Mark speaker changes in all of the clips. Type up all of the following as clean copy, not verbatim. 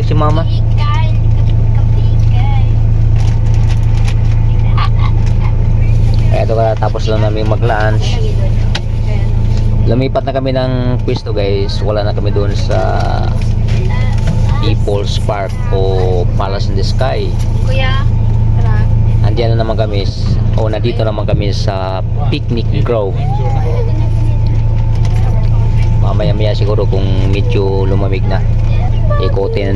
Speaker 1: si mama. Eto tapos lang namin mag-lunch. Lumipat na kami ng pwesto guys. Wala na kami doon sa People's Park o Palace in the Sky.
Speaker 2: Kuya,
Speaker 1: Andiyan na naman kami nandito naman kami sa Picnic Grove. Mamaya-maya siguro kung medyo lumamig na, ikutin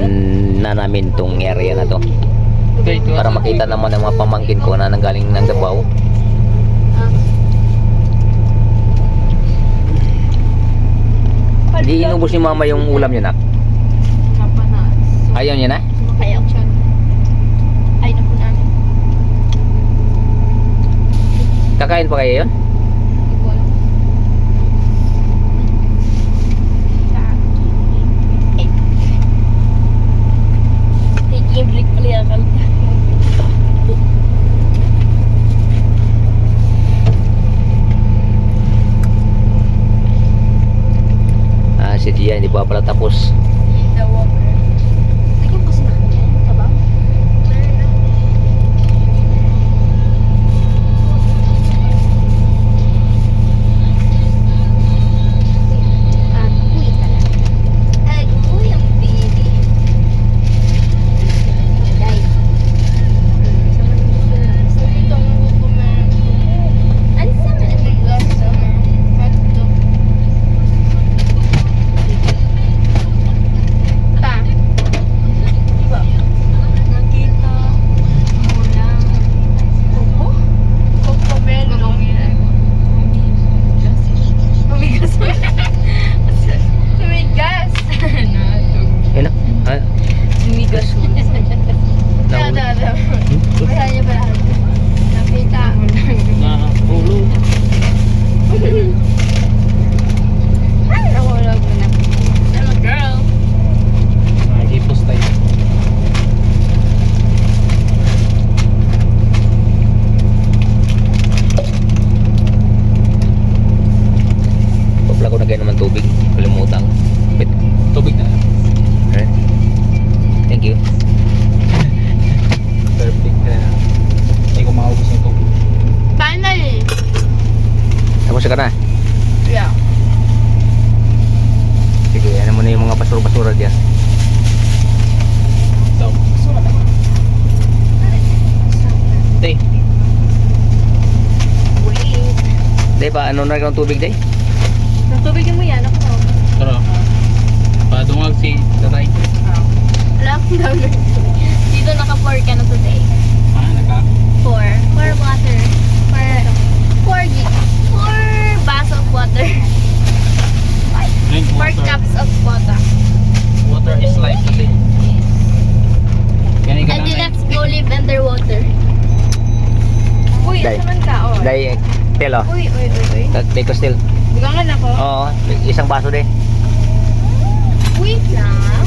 Speaker 1: na namin tong area na to para makita naman ng mga pamangkin ko na nanggaling ng Davao. Hindi inubos ni mama yung ulam niya, nak? Ayaw niya na?
Speaker 2: Ayaw siya. Ay na po namin.
Speaker 1: Kakain pa kayo yun?
Speaker 2: Break pala yan.
Speaker 1: Si Dia hindi pa pala tapos.
Speaker 2: The water. Lagyan ko sila kanya. Sabaw? Meron na. Uy talaga. Ay, uy ang baby. Guys. Sa dito ang kukumain. Ano sa mga nag-glass sa hotdog? Pa. Diba? Nakita mo lang. Koko? Koko melon. Tumigas. Tumigas.
Speaker 1: Ayun na. Ah,
Speaker 2: Tumigas. Dada. Kaya niya pala. Nakita mo lang.
Speaker 3: Nahulog.
Speaker 2: Ay, nahulog mo na. I'm a girl.
Speaker 3: Nakikipos tayo.
Speaker 1: Papla ko na kayo naman tubig. Kalimutan. Wait.
Speaker 3: Tubig na.
Speaker 1: Okay. Thank you.
Speaker 3: Perfect na. Hindi ko maubos na tubig.
Speaker 2: Finally.
Speaker 1: Tapos ka na.
Speaker 2: Yeah.
Speaker 1: Sige, ano mo na yung mga basura-basura dyan.
Speaker 3: So,
Speaker 2: Sulat ako.
Speaker 3: tay.
Speaker 2: Wait.
Speaker 1: Day pa, ano na ng tubig day?
Speaker 2: Natubigin mo yan. Ako.
Speaker 3: Tara. Padungag si tatay.
Speaker 2: Wala akong dami. Dito naka-4 ka na today.
Speaker 3: Naka.
Speaker 2: 4. 4 water. 4 bags of water.
Speaker 3: Drink
Speaker 2: 4
Speaker 3: water.
Speaker 2: cups of water.
Speaker 3: Water is life kasi. Ganyan ka
Speaker 2: And then
Speaker 3: lang.
Speaker 2: let's go live underwater. Uy,
Speaker 1: Day.
Speaker 2: naman ka, oh.
Speaker 1: Day, telo.
Speaker 2: Uy.
Speaker 1: Take ko still.
Speaker 2: Bukangan ako.
Speaker 1: Oo, isang baso day.
Speaker 2: Wait lang.